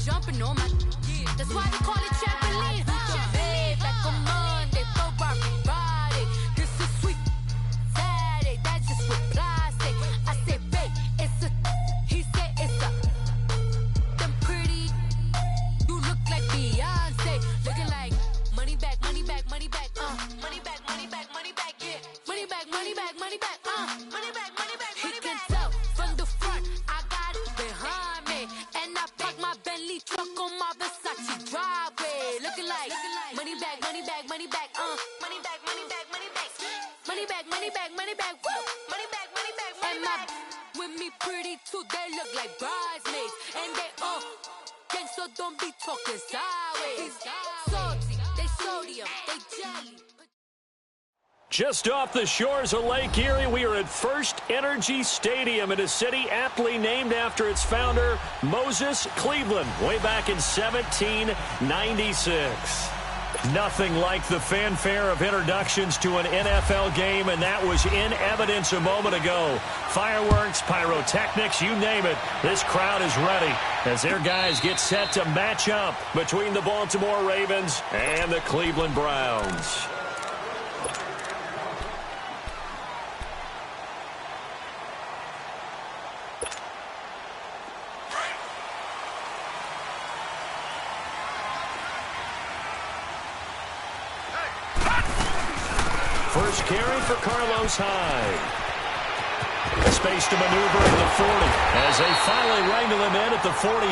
jumping on my. That's why they call it trampoline. Babe, like a Monday, Friday. This is sweet Saturday. That's just what plastic. I say, babe, it's a. He said it's a. Them pretty. You look like Beyonce. Looking like money back, money back, money back. Money back, money back, money back. Yeah. Money back, money back, money back. Money back, money back, money back. He can tell from the front. I got it behind me, and I park my Bentley truck on my Versace driveway. Looking like money back, money back, money back. Money back, money back, money back. Money back, money back, money back. Woo. Money back, money back, money back. And my with me pretty too. They look like bridesmaids, and they gang, so don't be talking sideways. Salty, they sodium, they jelly. Just off the shores of Lake Erie, we are at First Energy Stadium in a city aptly named after its founder, Moses Cleveland, way back in 1796. Nothing like the fanfare of introductions to an NFL game, and that was in evidence a moment ago. Fireworks, pyrotechnics, you name it. This crowd is ready as their guys get set to match up between the Baltimore Ravens and the Cleveland Browns. First carry for Carlos Hyde. Space to maneuver at the 40 as they finally wrangle him in at the 48.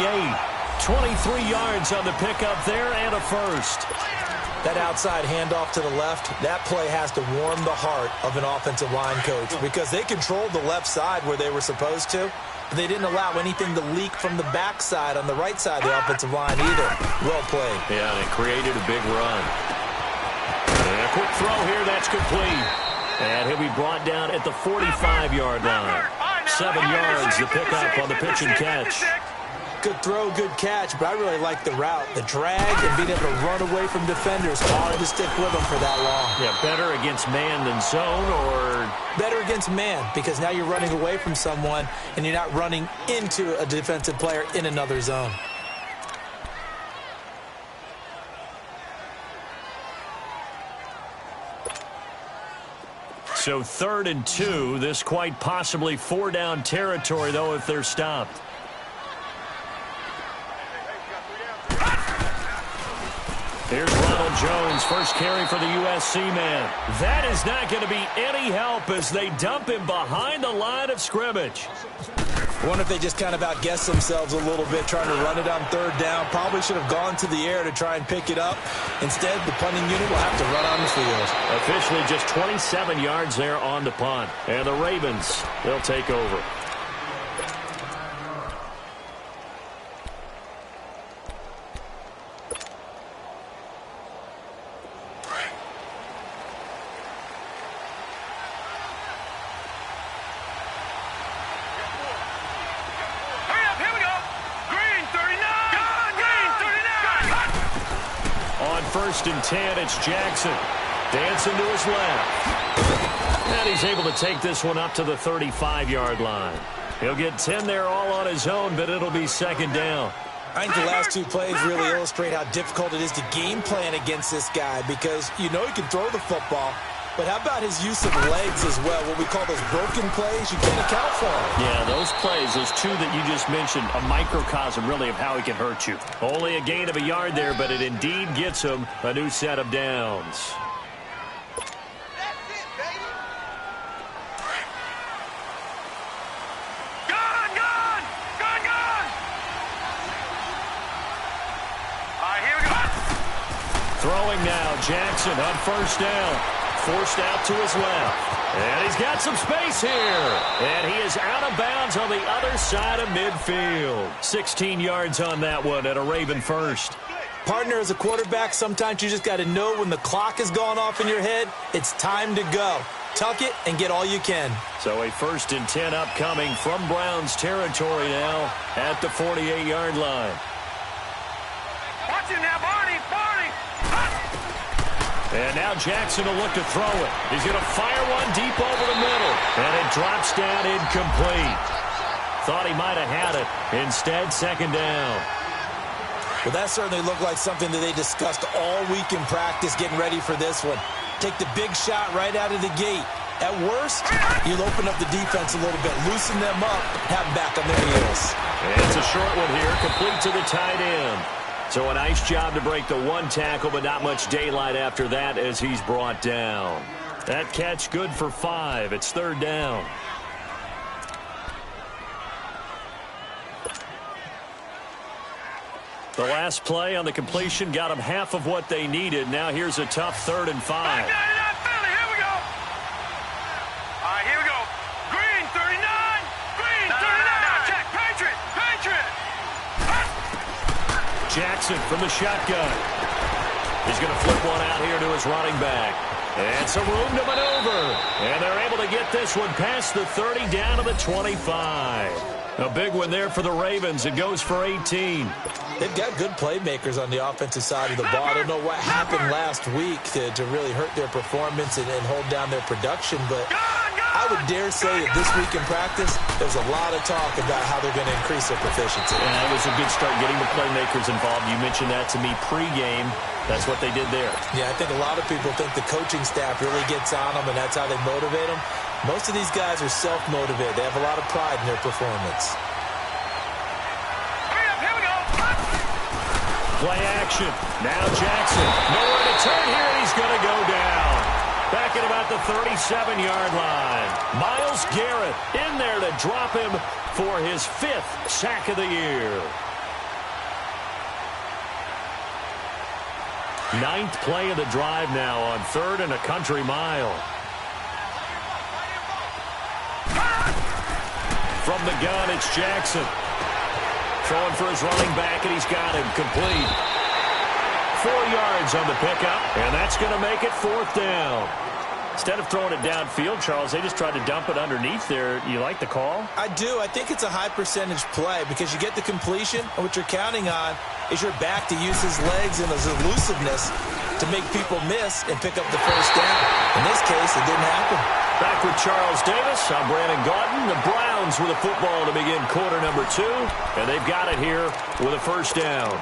23 yards on the pickup there and a first. That outside handoff to the left, that play has to warm the heart of an offensive line coach because they controlled the left side where they were supposed to, but they didn't allow anything to leak from the backside on the right side of the offensive line either. Well played. Yeah, and it created a big run. And a quick throw here, that's complete. And he'll be brought down at the 45-yard line. 7 yards to pick up on the pitch and catch. Good throw, good catch, but I really like the route. The drag and being able to run away from defenders. Hard to stick with them for that long. Yeah, better against man than zone, or? Better against man, because now you're running away from someone and you're not running into a defensive player in another zone. So 3rd and 2, this quite possibly 4-down territory, though, if they're stopped. Here's Ronald Jones, first carry for the USC man. That is not going to be any help as they dump him behind the line of scrimmage. I wonder if they just kind of outguessed themselves a little bit trying to run it on 3rd down. Probably should have gone to the air to try and pick it up. Instead, the punting unit will have to run on the field. Officially just 27 yards there on the punt. And the Ravens, they'll take over. First and 10, it's Jackson. Dancing to his left. And he's able to take this one up to the 35-yard line. He'll get 10 there all on his own, but it'll be 2nd down. I think the last 2 plays really illustrate how difficult it is to game plan against this guy because you know he can throw the football, but how about his use of legs as well? What we call those broken plays, you can't account for them. Yeah, those plays, those 2 that you just mentioned, a microcosm really of how he can hurt you. Only a gain of a yard there, but it indeed gets him a new set of downs. Throwing now, Jackson on 1st down. Forced out to his left. And he's got some space here. And he is out of bounds on the other side of midfield. 16 yards on that one and a Raven first. Partner, as a quarterback, sometimes you just got to know when the clock has gone off in your head, it's time to go. Tuck it and get all you can. So a 1st and 10 upcoming from Browns territory now at the 48-yard line. Watch him now, Barney. And now Jackson will look to throw it. He's going to fire one deep over the middle. And it drops down incomplete. Thought he might have had it. Instead, 2nd down. Well, that certainly looked like something that they discussed all week in practice getting ready for this one. Take the big shot right out of the gate. At worst, you'll open up the defense a little bit, loosen them up, have them back on their heels. And it's a short one here, complete to the tight end. So a nice job to break the one tackle, but not much daylight after that as he's brought down. That catch good for 5. It's third down. The last play on the completion got them half of what they needed. Now here's a tough 3rd and 5. Jackson from the shotgun. He's going to flip one out here to his running back. And some room to maneuver. And they're able to get this one past the 30 down to the 25. A big one there for the Ravens. It goes for 18. They've got good playmakers on the offensive side of the ball. I don't know what happened last week to really hurt their performance and hold down their production, but I would dare say that this week in practice, there's a lot of talk about how they're going to increase their proficiency. And that was a good start getting the playmakers involved. You mentioned that to me pregame. That's what they did there. Yeah, I think a lot of people think the coaching staff really gets on them, and that's how they motivate them. Most of these guys are self-motivated. They have a lot of pride in their performance. Play action. Now Jackson. Nowhere to turn here, and he's going to go down. Back at about the 37-yard line. Myles Garrett in there to drop him for his 5th sack of the year. 9th play of the drive now on 3rd and a country mile. From the gun, it's Jackson. Throwing for his running back, and he's got him complete. 4 yards on the pickup, and that's going to make it 4th down. Instead of throwing it downfield, Charles, they just tried to dump it underneath there. You like the call? I do. I think it's a high-percentage play because you get the completion, and what you're counting on is your back to use his legs and his elusiveness to make people miss and pick up the first down. In this case, it didn't happen. Back with Charles Davis. I'm Brandon Gaudin. The Browns with a football to begin quarter number 2, and they've got it here with a first down.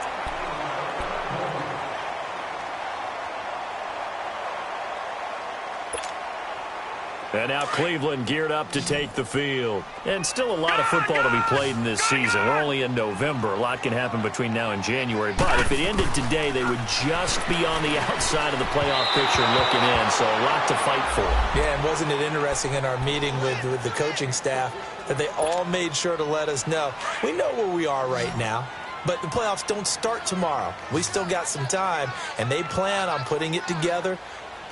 And now Cleveland geared up to take the field. And still a lot of football to be played in this season. We're only in November. A lot can happen between now and January. But if it ended today, they would just be on the outside of the playoff picture looking in. So a lot to fight for. Yeah, and wasn't it interesting in our meeting with the coaching staff that they all made sure to let us know. We know where we are right now. But the playoffs don't start tomorrow. We still got some time. And they plan on putting it together,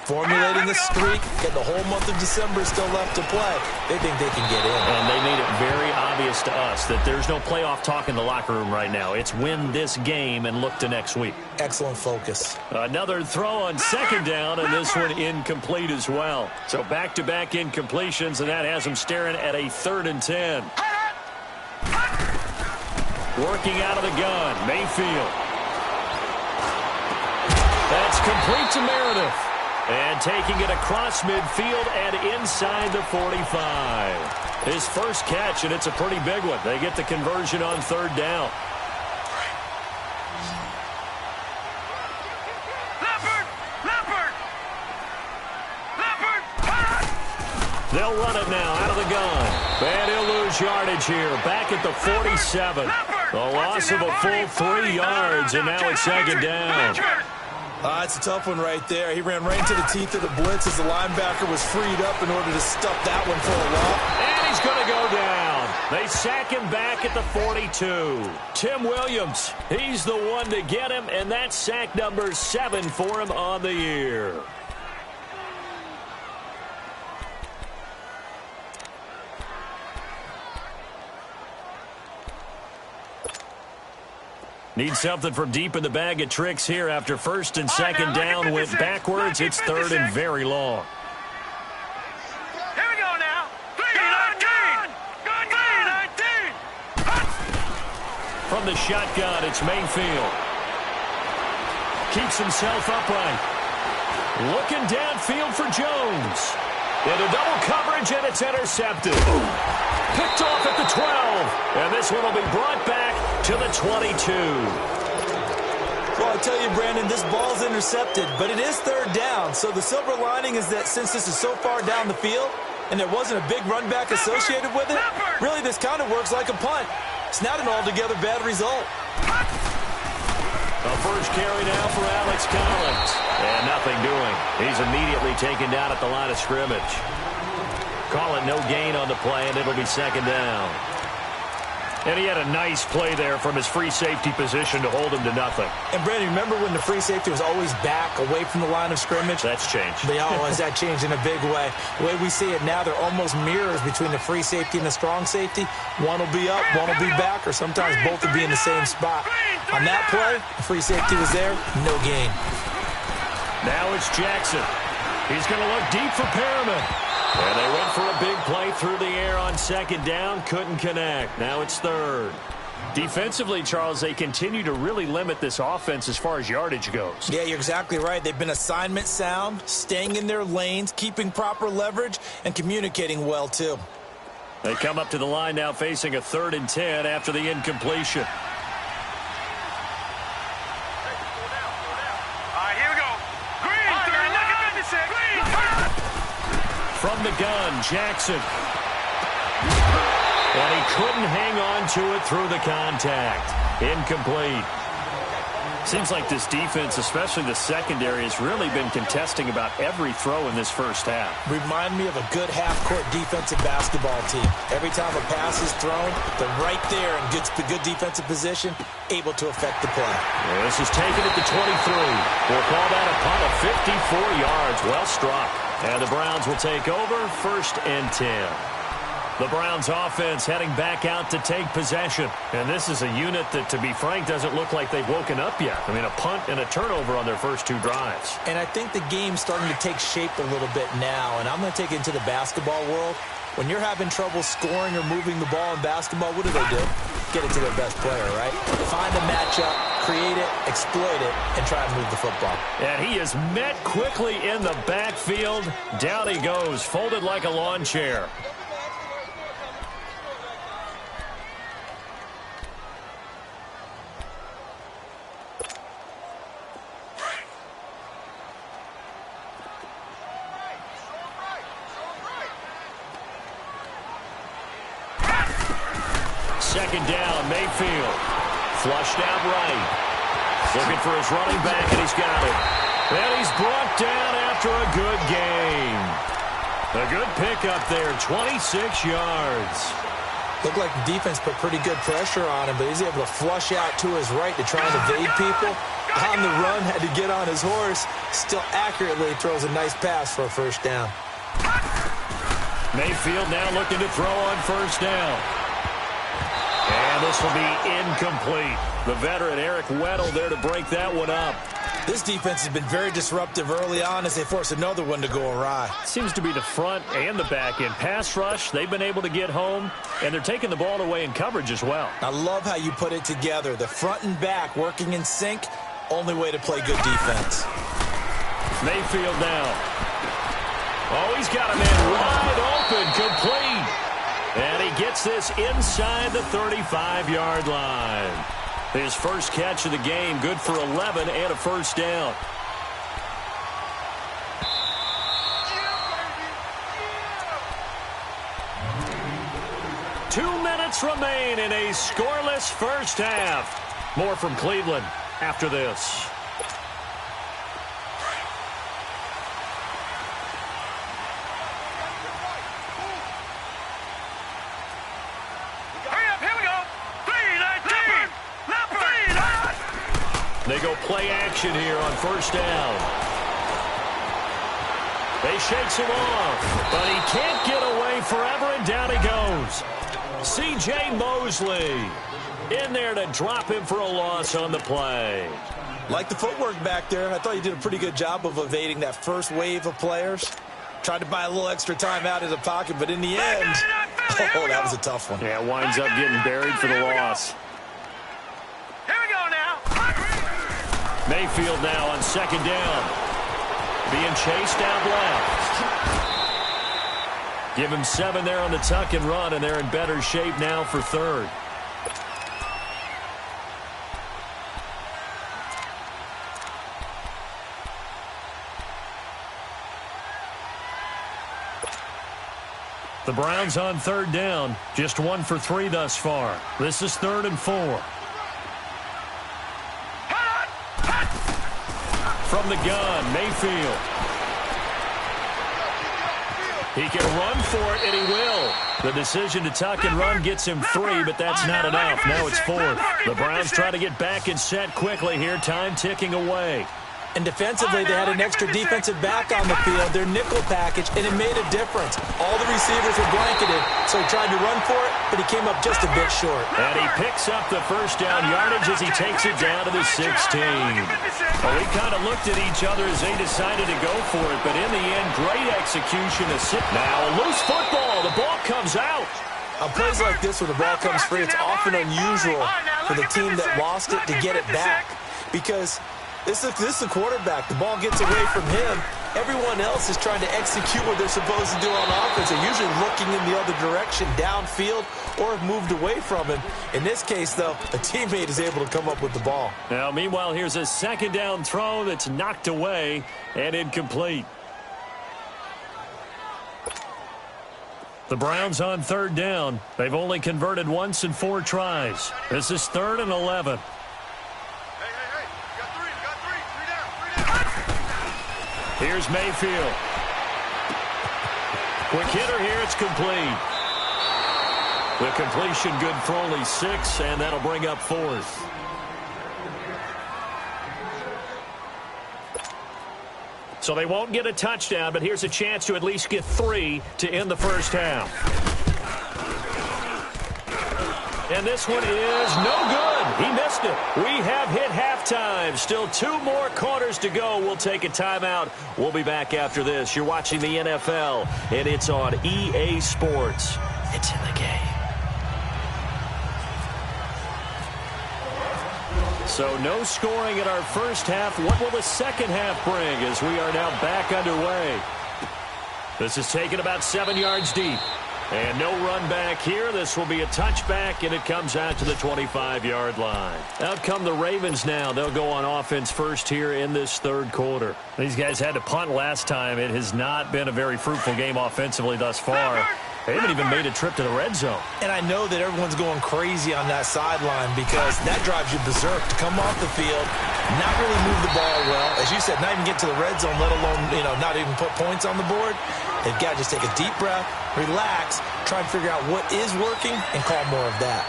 formulating a streak, and the whole month of December is still left to play. They think they can get in. And they made it very obvious to us that there's no playoff talk in the locker room right now. It's win this game and look to next week. Excellent focus. Another throw on 2nd down, and this one incomplete as well. So back-to-back incompletions, and that has them staring at a 3rd and 10. Working out of the gun, Mayfield. That's complete to Meredith. And taking it across midfield and inside the 45. His first catch, and it's a pretty big one. They get the conversion on 3rd down. They'll run it now out of the gun. And he'll lose yardage here. Back at the 47. A loss of a full 3 yards, and now it's 2nd down. It's a tough one right there. He ran right into the teeth of the blitz as the linebacker was freed up in order to stuff that one for a loss. And he's going to go down. They sack him back at the 42. Tim Williams, he's the one to get him, and that's sack number 7 for him on the year. Need something from deep in the bag of tricks here after 1st and 2nd down went backwards. It's 3rd and very long. Here we go now. 3-19. 3-19. From the shotgun, it's Mayfield. Keeps himself upright. Looking downfield for Jones. Into double coverage, and it's intercepted. Picked off at the 12. And this one will be brought back to the 22. I tell you, Brandon, this ball's intercepted, but it is third down. So the silver lining is that since this is so far down the field and there wasn't a big run back associated with it, really this kind of works like a punt. It's not an altogether bad result. A first carry now for Alex Collins. And nothing doing. He's immediately taken down at the line of scrimmage. Call it no gain on the play, and it'll be second down. And he had a nice play there from his free safety position to hold him to nothing. And, Brandon, remember when the free safety was always back away from the line of scrimmage? That's changed. That changed in a big way. The way we see it now, they're almost mirrors between the free safety and the strong safety. One will be up, one will be back, or sometimes both will be in the same spot. On that play, the free safety was there, no gain. Now it's Jackson. He's going to look deep for Perriman. And they went for a big play through the air on second down. Couldn't connect. Now it's third. Defensively, Charles, they continue to really limit this offense as far as yardage goes. Yeah, you're exactly right. They've been assignment sound, staying in their lanes, keeping proper leverage, and communicating well, too. They come up to the line now facing a 3rd and 10 after the incompletion. From the gun, Jackson. And he couldn't hang on to it through the contact. Incomplete. Seems like this defense, especially the secondary, has really been contesting about every throw in this first half. Remind me of a good half-court defensive basketball team. Every time a pass is thrown, they're right there in good defensive position, able to affect the play. Well, this is taken at the 23. We'll call that a punt of 54 yards. Well struck. And the Browns will take over, 1st and 10. The Browns offense heading back out to take possession. And this is a unit that, to be frank, doesn't look like they've woken up yet. I mean, a punt and a turnover on their first 2 drives. And I think the game's starting to take shape a little bit now. And I'm going to take it into the basketball world. When you're having trouble scoring or moving the ball in basketball, what do? Get it to their best player, right? Find a matchup, create it, exploit it, and try and move the football. And he is met quickly in the backfield. Down he goes, folded like a lawn chair. Second down, Mayfield. Flushed out right. Looking for his running back, and he's got it. And he's brought down after a good gain. A good pickup there, 26 yards. Looked like the defense put pretty good pressure on him, but he's able to flush out to his right to try and evade people. On the run, had to get on his horse. Still accurately throws a nice pass for a first down. Mayfield now looking to throw on first down. And this will be incomplete. The veteran Eric Weddle there to break that one up. This defense has been very disruptive early on as they force another one to go awry. Seems to be the front and the back end. Pass rush, they've been able to get home, and they're taking the ball away in coverage as well. I love how you put it together. The front and back working in sync, only way to play good defense. Mayfield now. Oh, he's got a man wide open, complete. And he gets this inside the 35-yard line. His first catch of the game, good for 11 and a first down. Two minutes remain in a scoreless first half. More from Cleveland after this. They go play action here on first down. They shakes him off, but he can't get away forever, and down he goes. C.J. Mosley in there to drop him for a loss on the play. Like the footwork back there, I thought you did a pretty good job of evading that first wave of players. Tried to buy a little extra time out of the pocket, but in the end, oh, that was a tough one. Yeah, winds up getting buried for the loss. Mayfield now on second down. Being chased out left. Give him 7 there on the tuck and run, and they're in better shape now for third. The Browns on third down, just 1 for 3 thus far. This is 3rd and 4. From the gun, Mayfield. He can run for it, and he will. The decision to tuck and run gets him 3, but that's not enough. Now it's 4th. The Browns try to get back and set quickly here, time ticking away. And defensively, they had an extra defensive back on the field, their nickel package, and it made a difference. All the receivers were blanketed, so he tried to run for it, but he came up just a bit short. And he picks up the first down yardage as he takes it down to the 16. Well, we kind of looked at each other as they decided to go for it, but in the end, great execution. Now, a loose football. The ball comes out. On plays like this, when the ball comes free, it's often unusual for the team that lost it to get it back, because this is a quarterback. The ball gets away from him. Everyone else is trying to execute what they're supposed to do on offense. They're usually looking in the other direction, downfield, or have moved away from him. In this case, though, a teammate is able to come up with the ball. Now, meanwhile, here's a second down throw that's knocked away and incomplete. The Browns on third down. They've only converted once in 4 tries. This is 3rd and 11. Here's Mayfield. Quick hitter here. It's complete. The completion good for only 6, and that'll bring up 4th. So they won't get a touchdown, but here's a chance to at least get 3 to end the first half. And this one is no good. He missed it. We have hit halftime. Still 2 more quarters to go. We'll take a timeout. We'll be back after this. You're watching the NFL, and it's on EA Sports. It's in the game. So no scoring in our first half. What will the second half bring as we are now back underway? This is taken about 7 yards deep. And no run back here. This will be a touchback, and it comes out to the 25-yard line. Out come the Ravens now. They'll go on offense first here in this third quarter. These guys had to punt last time. It has not been a very fruitful game offensively thus far. They haven't even made a trip to the red zone. And I know that everyone's going crazy on that sideline because that drives you berserk to come off the field, not really move the ball well. As you said, not even get to the red zone, let alone, not even put points on the board. They've got to just take a deep breath, relax, try and figure out what is working, and call more of that.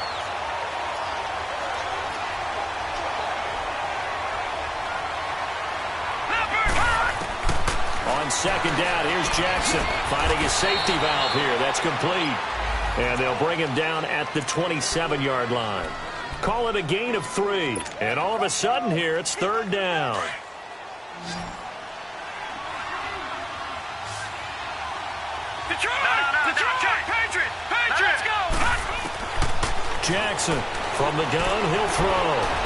On second down, here's Jackson finding his safety valve here. That's complete. And they'll bring him down at the 27-yard line. Call it a gain of 3. And all of a sudden here, it's third down. Let's go! Jackson from the gun, he'll throw.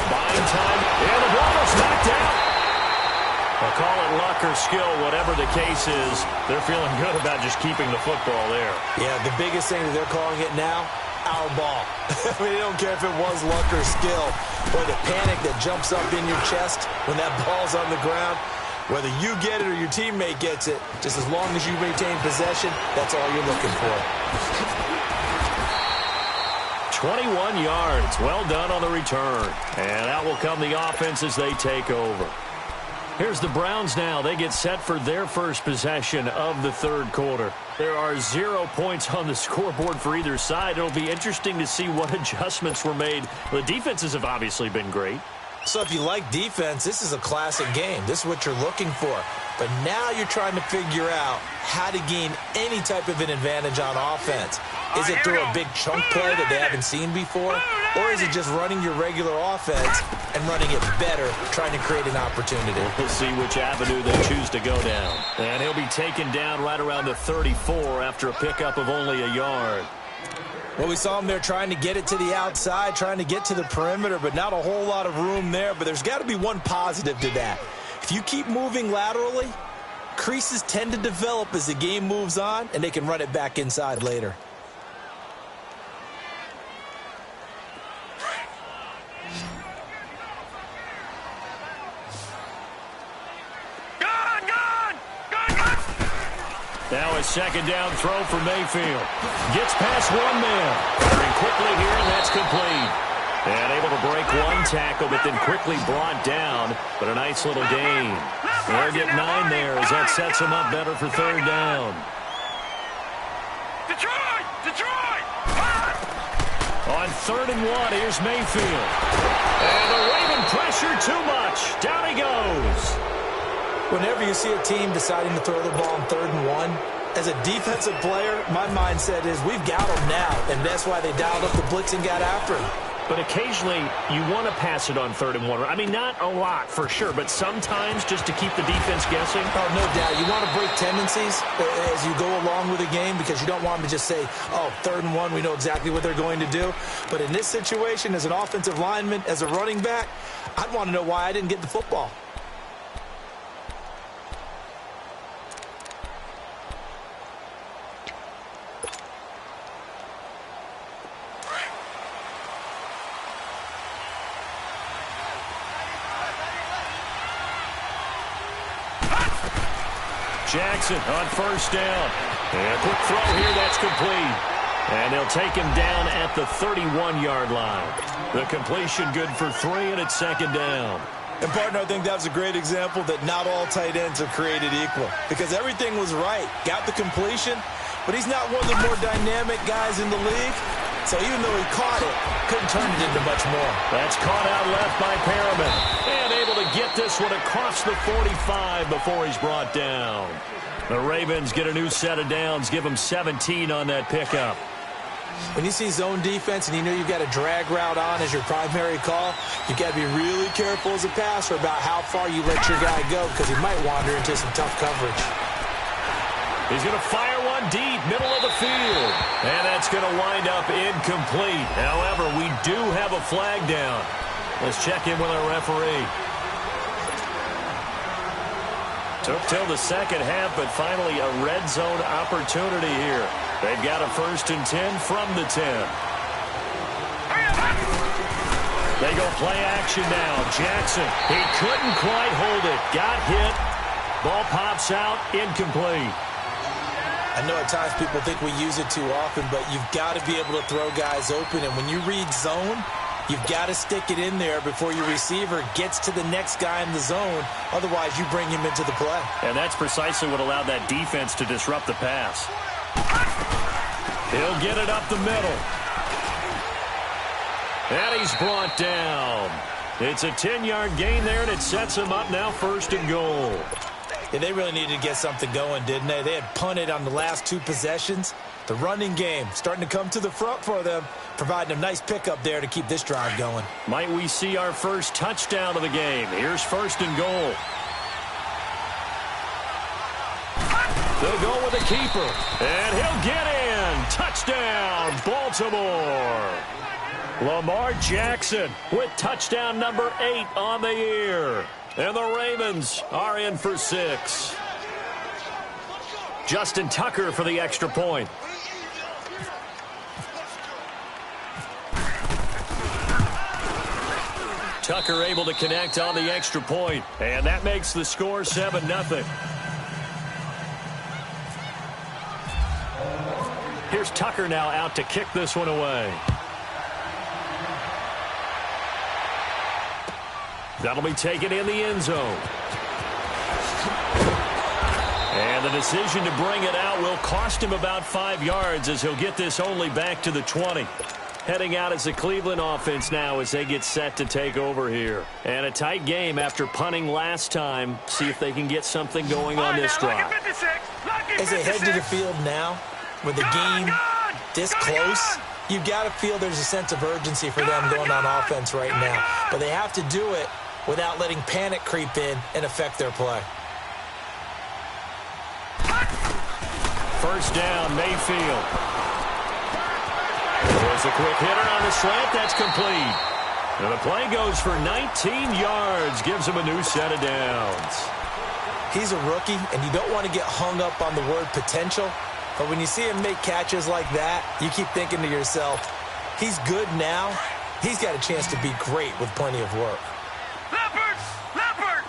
Buying time, and the ball is knocked out. I'll call it luck or skill, whatever the case is. They're feeling good about just keeping the football there. Yeah, the biggest thing that they're calling it now, our ball. I mean, they don't care if it was luck or skill. Or the panic that jumps up in your chest when that ball's on the ground. Whether you get it or your teammate gets it, just as long as you maintain possession, that's all you're looking for. 21 yards. Well done on the return. And out will come the offense as they take over. Here's the Browns now. They get set for their first possession of the third quarter. There are 0 points on the scoreboard for either side. It'll be interesting to see what adjustments were made. The defenses have obviously been great. So if you like defense, this is a classic game. This is what you're looking for. But now you're trying to figure out how to gain any type of an advantage on offense. Is it through a big chunk play that they haven't seen before? Or is it just running your regular offense and running it better, trying to create an opportunity? We'll see which avenue they choose to go down. And he'll be taken down right around the 34 after a pickup of only a yard. Well, we saw him there trying to get it to the outside, trying to get to the perimeter, but not a whole lot of room there. But there's got to be one positive to that. If you keep moving laterally, creases tend to develop as the game moves on, and they can run it back inside later. Now a second down throw for Mayfield. Gets past one man. Firing quickly here, and that's complete. And able to break one tackle, but then quickly brought down. But a nice little gain. They'll get 9 there as that sets them up better for third down. Detroit! Detroit! On 3rd and 1, here's Mayfield. And the Raven pressure too much. Down he goes. Whenever you see a team deciding to throw the ball on 3rd and 1, as a defensive player, my mindset is we've got them now, and that's why they dialed up the blitz and got after him. But occasionally, you want to pass it on 3rd and 1. I mean, not a lot for sure, but sometimes just to keep the defense guessing. Oh, no doubt. You want to break tendencies as you go along with the game because you don't want them to just say, oh, 3rd and 1, we know exactly what they're going to do. But in this situation, as an offensive lineman, as a running back, I'd want to know why I didn't get the football. Jackson on 1st down. And a quick throw here, that's complete. And they'll take him down at the 31-yard line. The completion good for 3, and it's 2nd down. And, partner, I think that was a great example that not all tight ends are created equal because everything was right. Got the completion, but he's not one of the more dynamic guys in the league. So even though he caught it, couldn't turn it into much more. That's caught out left by Perriman. And able to get this one across the 45 before he's brought down. The Ravens get a new set of downs, give them 17 on that pickup. When you see zone defense and you know you've got a drag route on as your primary call, you've got to be really careful as a passer about how far you let your guy go because he might wander into some tough coverage. He's going to fire one deep, middle of the field. And that's going to wind up incomplete. However, we do have a flag down. Let's check in with our referee. Took till the second half, but finally a red zone opportunity here. They've got a 1st and 10 from the 10. They go play action now. Jackson, he couldn't quite hold it. Got hit. Ball pops out, incomplete. I know at times people think we use it too often, but you've got to be able to throw guys open. And when you read zone, you've got to stick it in there before your receiver gets to the next guy in the zone. Otherwise, you bring him into the play. And that's precisely what allowed that defense to disrupt the pass. He'll get it up the middle. And he's brought down. It's a 10-yard gain there, and it sets him up now 1st and goal. Yeah, they really needed to get something going, didn't they? They had punted on the last 2 possessions. The running game starting to come to the front for them, providing a nice pickup there to keep this drive going. Might we see our first touchdown of the game? Here's 1st and goal. They'll go with the keeper, and he'll get in. Touchdown, Baltimore. Lamar Jackson with touchdown number 8 on the year. And the Ravens are in for 6. Justin Tucker for the extra point. Tucker able to connect on the extra point. And that makes the score 7-0. Here's Tucker now out to kick this one away. That'll be taken in the end zone. And the decision to bring it out will cost him about 5 yards as he'll get this only back to the 20. Heading out as the Cleveland offense now as they get set to take over here. And a tight game after punting last time. See if they can get something going on this drive. As they head to the field now, with the game this close, you've got to feel there's a sense of urgency for them going on offense right now. But they have to do it without letting panic creep in and affect their play. 1st down, Mayfield. There's a quick hitter on the slant. That's complete. And the play goes for 19 yards. Gives him a new set of downs. He's a rookie, and you don't want to get hung up on the word potential. But when you see him make catches like that, you keep thinking to yourself, he's good now. He's got a chance to be great with plenty of work. Leopard! Leopard!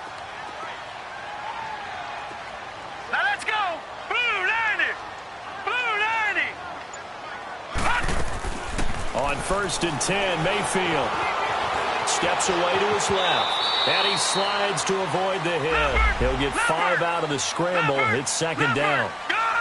Now let's go! Blue line first and 10. Mayfield steps away to his left, and he slides to avoid the hit. He'll get 5 out of the scramble. It's second down.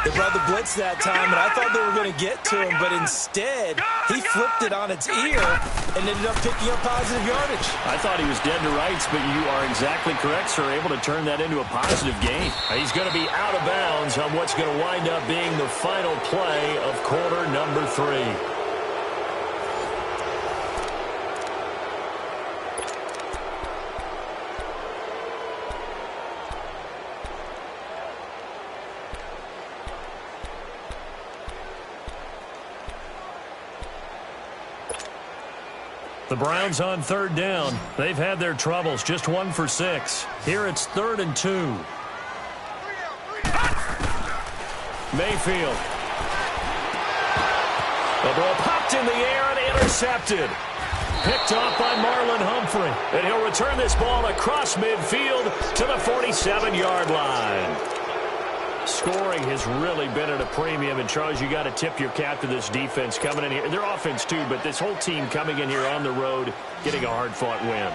They brought the blitz that time, and I thought they were going to get to him, but instead, he flipped it on its ear and ended up picking up positive yardage. I thought he was dead to rights, but you are exactly correct, sir. Able to turn that into a positive gain. He's going to be out of bounds on what's going to wind up being the final play of quarter number 3. The Browns on third down. They've had their troubles. Just 1 for 6. Here it's 3rd and 2. Mayfield. The ball popped in the air and intercepted. Picked off by Marlon Humphrey. And he'll return this ball across midfield to the 47-yard line. Scoring has really been at a premium, and Charles, you got to tip your cap to this defense coming in here. Their offense too, but this whole team coming in here on the road, getting a hard-fought win.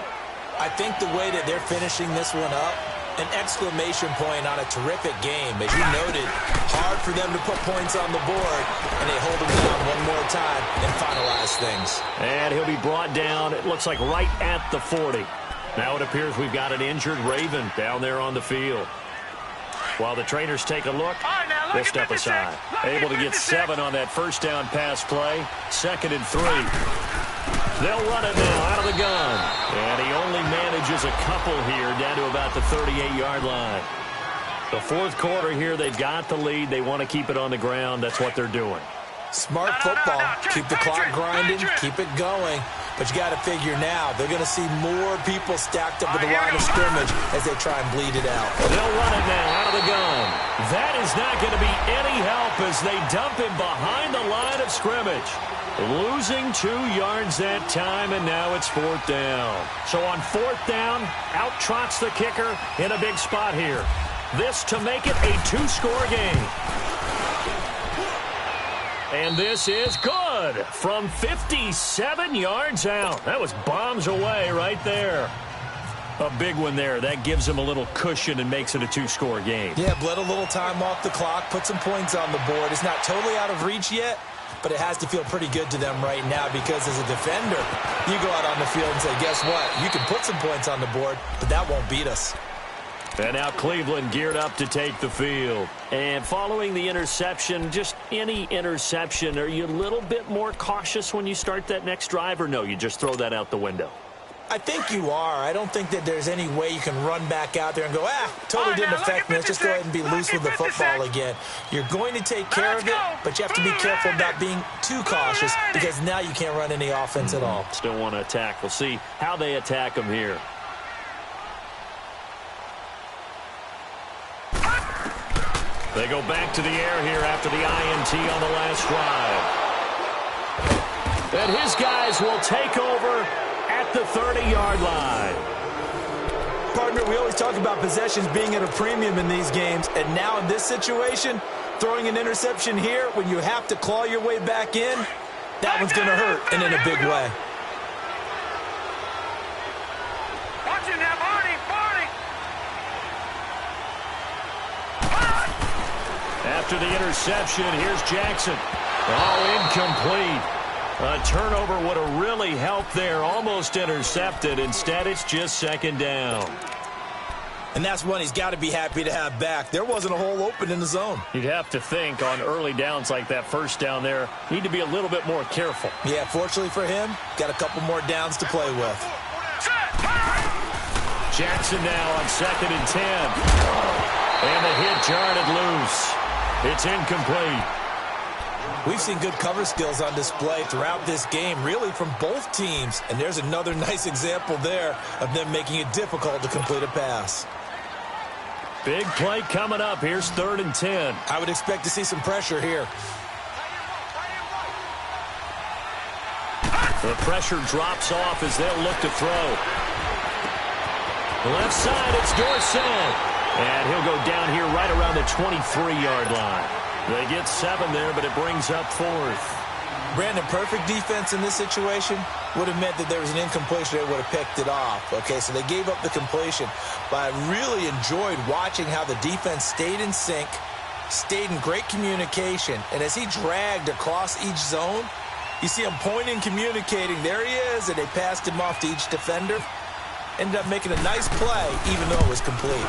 I think the way that they're finishing this one up, an exclamation point on a terrific game. As you noted, hard for them to put points on the board, and they hold them down one more time and finalize things. And he'll be brought down, it looks like right at the 40. Now it appears we've got an injured Raven down there on the field. While the trainers take a look, they'll step aside. Able to get 7 on that first down pass play. 2nd and 3. They'll run it now out of the gun. And he only manages a couple here down to about the 38-yard line. The fourth quarter here, they've got the lead. They want to keep it on the ground. That's what they're doing. Smart football. Keep the clock grinding. Keep it going. But you got to figure now, they're going to see more people stacked up at the line of scrimmage as they try and bleed it out. They'll run it now out of the gun. That is not going to be any help as they dump him behind the line of scrimmage. Losing 2 yards that time, and now it's 4th down. So on 4th down, out trots the kicker in a big spot here. This to make it a 2-score game. And this is good from 57 yards out. That was bombs away right there. A big one there. That gives them a little cushion and makes it a 2-score game. Yeah, bled a little time off the clock, put some points on the board. It's not totally out of reach yet, but it has to feel pretty good to them right now because as a defender, you go out on the field and say, guess what? You can put some points on the board, but that won't beat us. And now Cleveland geared up to take the field. And following the interception, just any interception, are you a little bit more cautious when you start that next drive, or no, you just throw that out the window? I think you are. I don't think that there's any way you can run back out there and go, totally didn't affect me. Let's just go ahead and be loose with the football again. You're going to take care of it, but you have to be careful about being too cautious because now you can't run any offense at all. Still want to attack. We'll see how they attack them here. They go back to the air here after the INT on the last drive. And his guys will take over at the 30-yard line. Partner, we always talk about possessions being at a premium in these games, and now in this situation, throwing an interception here when you have to claw your way back in, that one's going to hurt, and in a big way. Watching that, Barney! After the interception, here's Jackson. Oh, incomplete. A turnover would have really helped there. Almost intercepted. Instead, it's just 2nd down. And that's one he's got to be happy to have back. There wasn't a hole open in the zone. You'd have to think on early downs like that first down there, need to be a little bit more careful. Yeah, fortunately for him, got a couple more downs to play with. Jackson now on 2nd and 10. And the hit jarred it loose. It's incomplete. We've seen good cover skills on display throughout this game, really from both teams. And there's another nice example there of them making it difficult to complete a pass. Big play coming up. Here's 3rd and 10. I would expect to see some pressure here. The pressure drops off as they'll look to throw. Left side, it's Dorsett. And he'll go down here right around the 23-yard line. They get 7 there, but it brings up 4th. Brandon, perfect defense in this situation would have meant that there was an incompletion. They would have picked it off. Okay, so they gave up the completion. But I really enjoyed watching how the defense stayed in sync, stayed in great communication, and as he dragged across each zone, you see him pointing, communicating. There he is, and they passed him off to each defender. Ended up making a nice play, even though it was complete.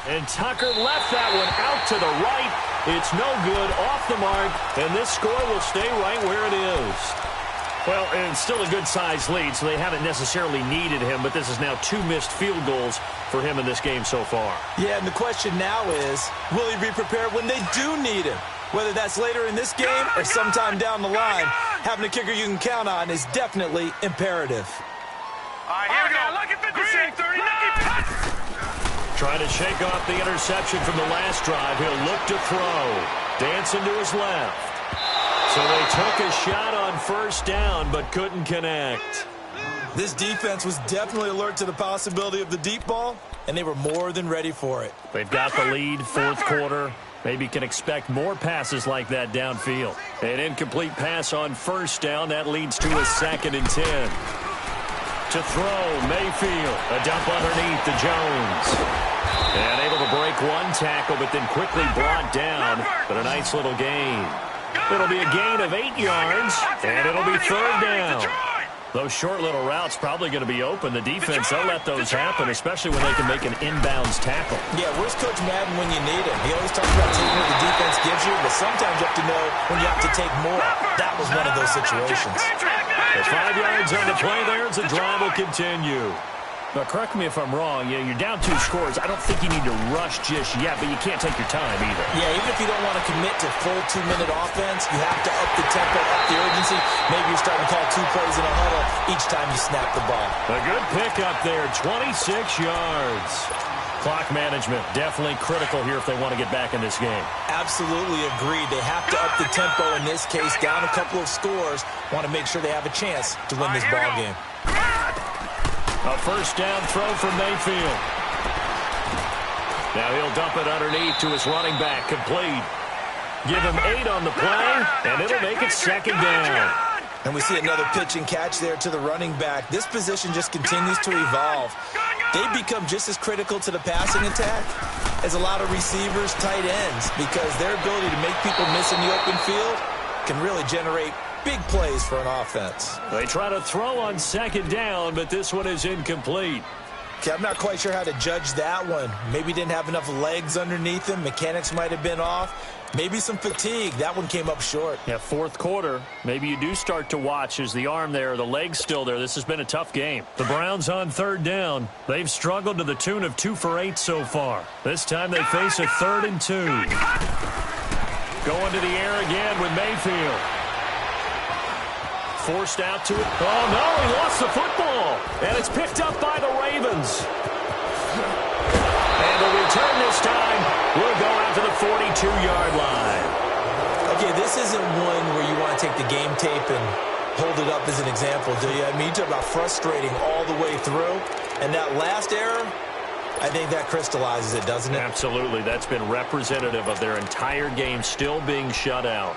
And Tucker left that one out to the right. It's no good, off the mark, and this score will stay right where it is. Well, and it's still a good-sized lead, so they haven't necessarily needed him, but this is now 2 missed field goals for him in this game so far. Yeah, and the question now is, will he be prepared when they do need him? Whether that's later in this game or sometime down the line, having a kicker you can count on is definitely imperative. All right, here we go. Look at 56, 39. Trying to shake off the interception from the last drive. He'll look to throw. Dancing to his left. So they took a shot on first down, but couldn't connect. This defense was definitely alert to the possibility of the deep ball, and they were more than ready for it. They've got the lead, fourth quarter. Maybe can expect more passes like that downfield. An incomplete pass on first down. That leads to a 2nd and 10. To throw, Mayfield. A dump underneath to Jones. And able to break one tackle, but then quickly brought down. But a nice little gain. It'll be a gain of 8 yards, and it'll be 3rd down. Those short little routes probably going to be open. The defense, they'll let those happen, especially when they can make an inbounds tackle. Yeah, where's Coach Madden when you need him? He always talks about taking what the defense gives you, but sometimes you have to know when you have to take more. That was one of those situations. There's 5 yards on the play there as the drive will continue. But correct me if I'm wrong, you're down 2 scores. I don't think you need to rush just yet, but you can't take your time either. Yeah, even if you don't want to commit to full 2-minute offense, you have to up the tempo, up the urgency. Maybe you're starting to call 2 plays in a huddle each time you snap the ball. A good pickup there, 26 yards. Clock management definitely critical here if they want to get back in this game. Absolutely agreed. They have to up the tempo in this case, down a couple of scores. Want to make sure they have a chance to win this ball game. A first down throw from Mayfield. Now he'll dump it underneath to his running back, complete. Give him 8 on the play, and it'll make it 2nd down. And we see another pitch and catch there to the running back. This position just continues to evolve. They become just as critical to the passing attack as a lot of receivers, tight ends, because their ability to make people miss in the open field can really generate big plays for an offense. They try to throw on 2nd down, but this one is incomplete. Okay, I'm not quite sure how to judge that one. Maybe didn't have enough legs underneath him. Mechanics might have been off. Maybe some fatigue. That one came up short. Yeah, fourth quarter. Maybe you do start to watch as the arm there, the leg's still there. This has been a tough game. The Browns on 3rd down. They've struggled to the tune of 2 for 8 so far. This time they face a 3rd and 2. Going to the air again with Mayfield. Forced out to it. Oh, no, he lost the football. And it's picked up by the Ravens. And the return this time will go out to the 42-yard line. Okay, this isn't one where you want to take the game tape and hold it up as an example, do you? I mean, you talk about frustrating all the way through. And that last error, I think that crystallizes it, doesn't it? Absolutely. That's been representative of their entire game still being shut out.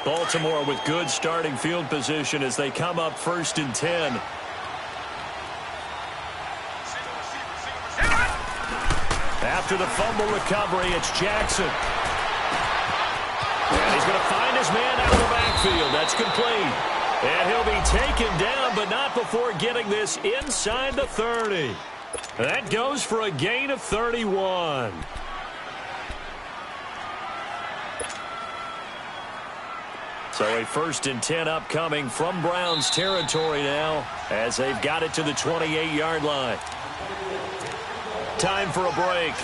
Baltimore with good starting field position as they come up 1st and 10. After the fumble recovery, it's Jackson. And he's going to find his man out of the backfield. That's complete. And he'll be taken down, but not before getting this inside the 30. That goes for a gain of 31. So a 1st and 10 upcoming from Browns territory now as they've got it to the 28-yard line. Time for a break.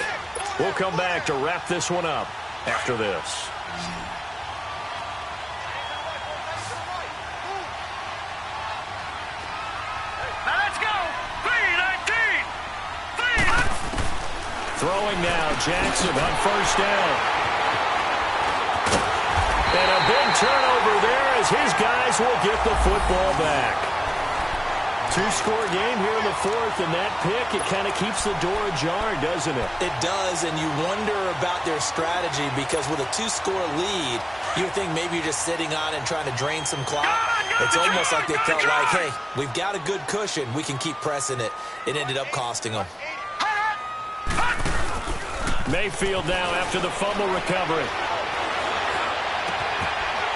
We'll come back to wrap this one up after this. Now let's go. 3-19. Throwing now, Jackson on 1st down. And a big turnover there as his guys will get the football back. Two-score game here in the fourth, and that pick, it kind of keeps the door ajar, doesn't it? It does, and you wonder about their strategy because with a two-score lead, you would think maybe you're just sitting on it and trying to drain some clock. It's almost like they felt like, hey, we've got a good cushion. We can keep pressing it. It ended up costing them. Mayfield now after the fumble recovery.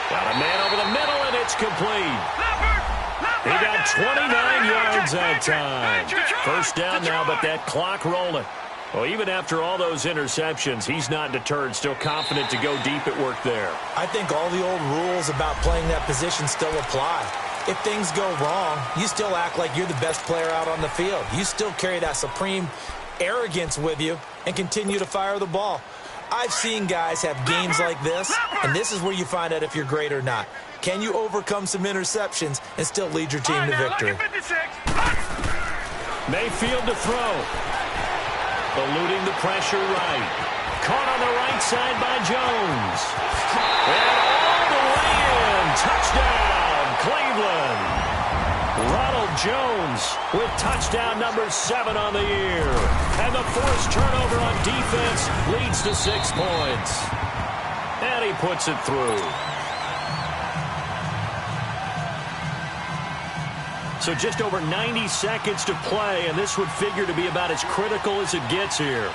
Got a man over the middle, and it's complete. He got 29 yards that time. First down now, but that clock rolling. Well, even after all those interceptions, he's not deterred, still confident to go deep at work there. I think all the old rules about playing that position still apply. If things go wrong, you still act like you're the best player out on the field. You still carry that supreme arrogance with you and continue to fire the ball. I've seen guys have games like this, and this is where you find out if you're great or not. Can you overcome some interceptions and still lead your team to victory? Mayfield to throw. Eluding the pressure right. Caught on the right side by Jones. And all the way in. Touchdown, Cleveland. Ronald Jones with touchdown number 7 on the year. And the forced turnover on defense leads to 6 points. And he puts it through. So just over 90 seconds to play, and this would figure to be about as critical as it gets here.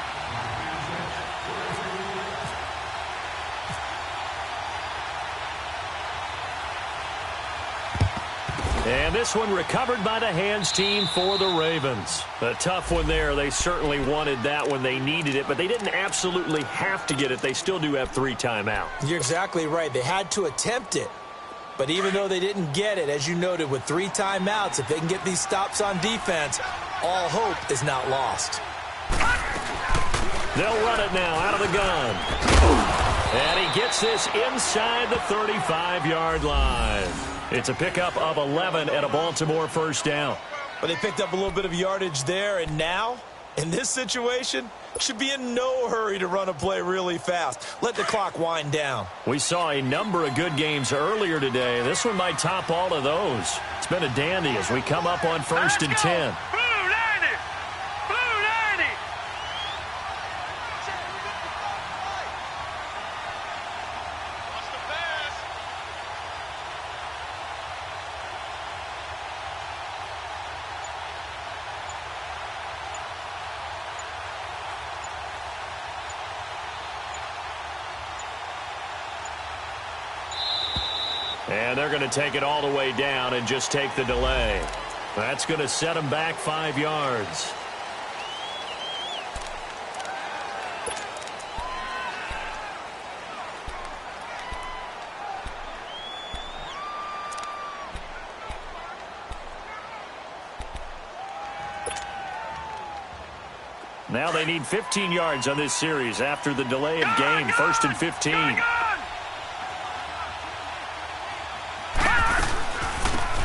And this one recovered by the hands team for the Ravens. A tough one there. They certainly wanted that when they needed it, but they didn't absolutely have to get it. They still do have 3 timeouts. You're exactly right. They had to attempt it. But even though they didn't get it, as you noted, with 3 timeouts, if they can get these stops on defense, all hope is not lost. They'll run it now out of the gun. And he gets this inside the 35-yard line. It's a pickup of 11 and a Baltimore first down. But they picked up a little bit of yardage there, and now, in this situation, should be in no hurry to run a play really fast. Let the clock wind down. We saw a number of good games earlier today. This one might top all of those. It's been a dandy as we come up on 1st and 10. And they're going to take it all the way down and just take the delay. That's going to set them back 5 yards. Now they need 15 yards on this series after the delay of game. 1st and 15.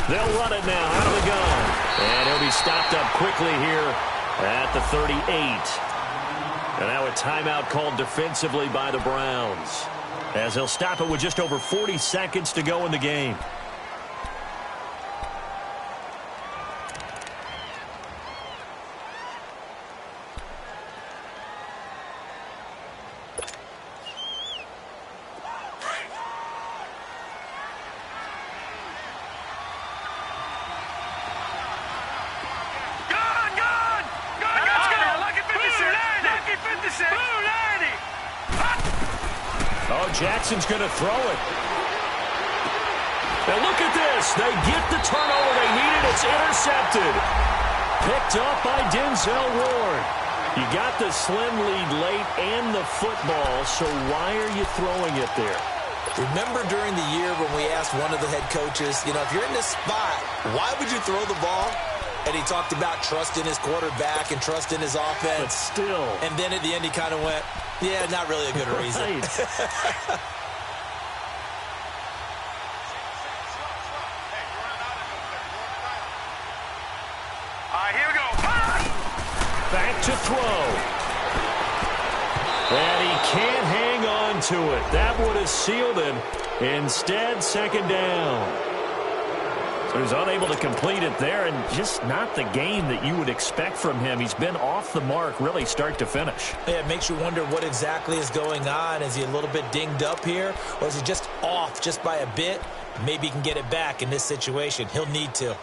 They'll run it now out of the gun. And he'll be stopped up quickly here at the 38. And now a timeout called defensively by the Browns, as they'll stop it with just over 40 seconds to go in the game. Jackson's going to throw it. Now look at this. They get the turnover they needed. It's intercepted. Picked up by Denzel Ward. You got the slim lead late and the football, so why are you throwing it there? Remember during the year when we asked one of the head coaches, you know, if you're in this spot, why would you throw the ball? And he talked about trust in his quarterback and trust in his offense. But still. And then at the end he kind of went, yeah, not really a good reason. Right. Here we go. Back to throw. And he can't hang on to it. That would have sealed it. Instead, 2nd down. So he's unable to complete it there, and just not the game that you would expect from him. He's been off the mark really start to finish. Yeah, it makes you wonder what exactly is going on. Is he a little bit dinged up here, or is he just off just by a bit? Maybe he can get it back in this situation. He'll need to.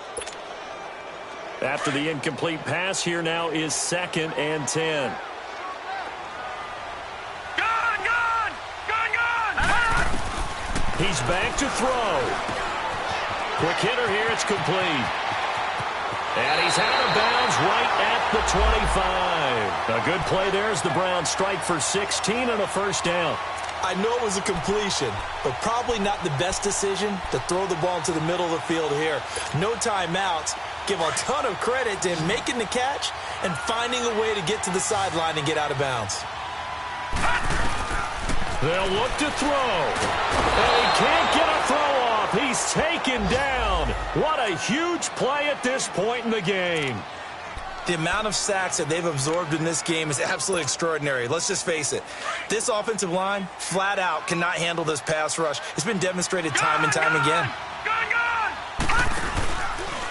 After the incomplete pass, here now is 2nd and 10. He's back to throw. Quick hitter here, it's complete. And he's out of bounds right at the 25. A good play there as the Browns strike for 16 and a first down. I know it was a completion, but probably not the best decision to throw the ball into the middle of the field here. No timeouts. Give a ton of credit to him making the catch and finding a way to get to the sideline and get out of bounds. They'll look to throw. And he can't get a throw off. He's taken down. What a huge play at this point in the game. The amount of sacks that they've absorbed in this game is absolutely extraordinary. Let's just face it. This offensive line, flat out, cannot handle this pass rush. It's been demonstrated time and time again.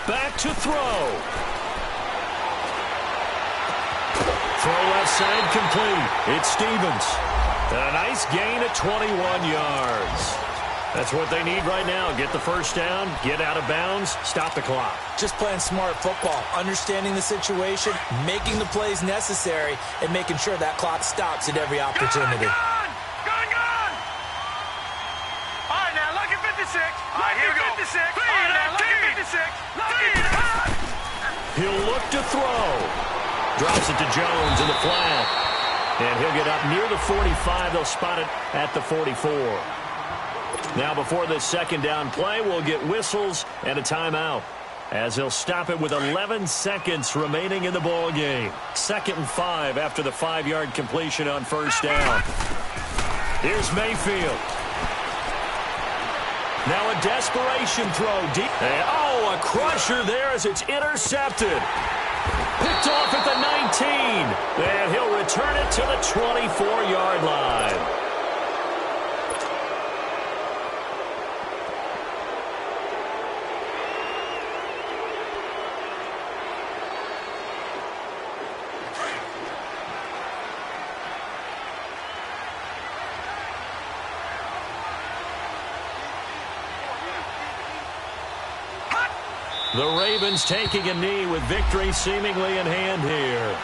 Back to throw. Throw left side complete. It's Stevens. And a nice gain at 21 yards. That's what they need right now. Get the first down, get out of bounds, stop the clock. Just playing smart football, understanding the situation, making the plays necessary, and making sure that clock stops at every opportunity. Gun! All right, now, look at 56. All right, here we go. 56. All right, now, look at 56. He'll look to throw. Drops it to Jones in the flat. And he'll get up near the 45. They'll spot it at the 44. Now before this second down play, we'll get whistles and a timeout, as he'll stop it with 11 seconds remaining in the ball game. 2nd and 5 after the 5-yard completion on first down. Here's Mayfield. Now a desperation throw deep. And, oh, a crusher there as it's intercepted. Picked off at the 19. And he'll return it to the 24-yard line. The Ravens taking a knee with victory seemingly in hand here.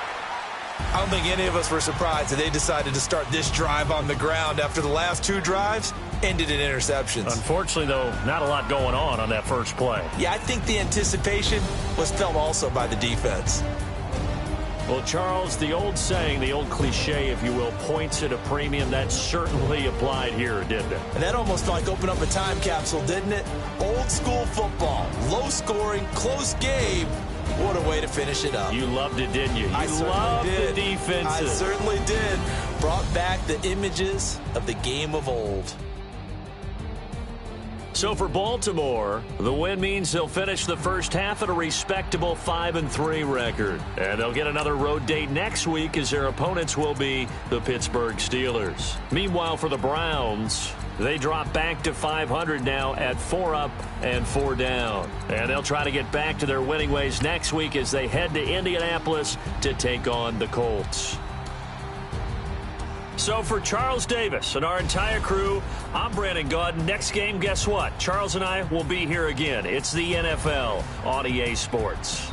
I don't think any of us were surprised that they decided to start this drive on the ground after the last 2 drives ended in interceptions. Unfortunately, though, not a lot going on that first play. Yeah, I think the anticipation was felt also by the defense. Well, Charles, the old saying, the old cliche, if you will, points at a premium, that certainly applied here, didn't it? And that almost like opened up a time capsule, didn't it? Old school football, low scoring, close game. What a way to finish it up. You loved it, didn't you? I loved certainly did. The defenses. I certainly did. Brought back the images of the game of old. So for Baltimore, the win means they'll finish the first half at a respectable 5-3 record. And they'll get another road date next week as their opponents will be the Pittsburgh Steelers. Meanwhile, for the Browns, they drop back to 500 now at 4 up and 4 down. And they'll try to get back to their winning ways next week as they head to Indianapolis to take on the Colts. So for Charles Davis and our entire crew, I'm Brandon Gaudin. Next game, guess what? Charles and I will be here again. It's the NFL on EA Sports.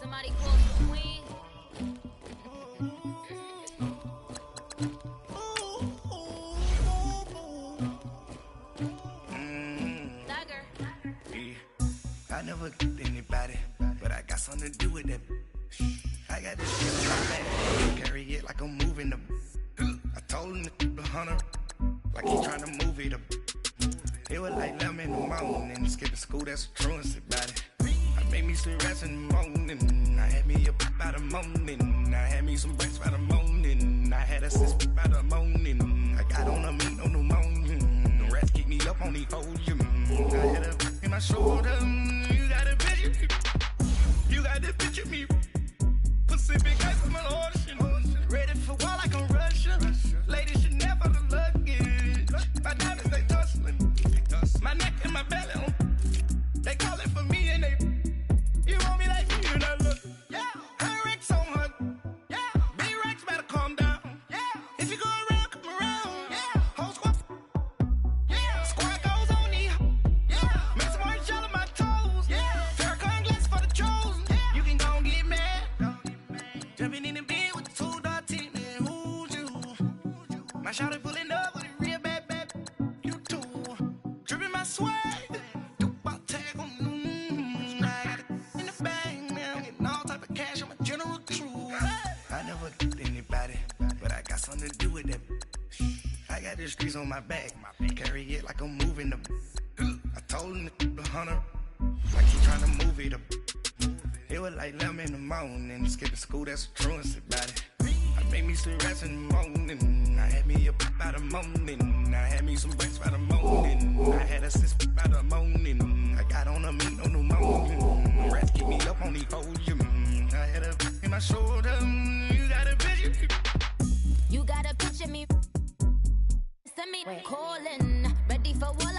Somebody close the queen. I never did anybody, but I got something to do with that. I got this shit on my back, carry it like I'm moving the. I told him to the hunter, like he trying to move it up. It was like 11 in the morning, skipping school, that's a truancy about it. I made me some rest in the morning, I had me up by the morning, I had me some breaks by the morning, I had a sister by the morning, I got on a meat on the morning, the rats keep me up on the podium, I had a in my shoulder, you got a picture, you got the picture me, Pacific ice on my ocean, ready for war like I'm Russia, ladies should never the luggage, my diamonds they tussling, my neck and my belly on, they call it for me and they, you want me like you and I look, yeah, her Rex on her, yeah, B-Rex better calm down, yeah, if you go around, come around, yeah, whole squad, yeah, squad goes on me, yeah, make some orange gel on my toes, yeah, Farrakhan glass for the chosen, yeah, you can go and get mad, jumping in the bed with the 2-dot team, and who's you, my shawty pulling up with a real bad, you too, dripping my swag, something to do with that. I got the streets on my back, carry it like I'm moving them. I told him to the hunter, like he trying to move it up. It was like 11 in the morning, skipping school, that's a truancy about it. I made me some rest in the morning, I had me up by the morning, I had me some breaks by the morning, I had a sister by the morning, I got on a meat on the morning, rats keep me up on the podium, I had a in my shoulder, you got a picture. You gotta picture me. Send me calling, ready for what?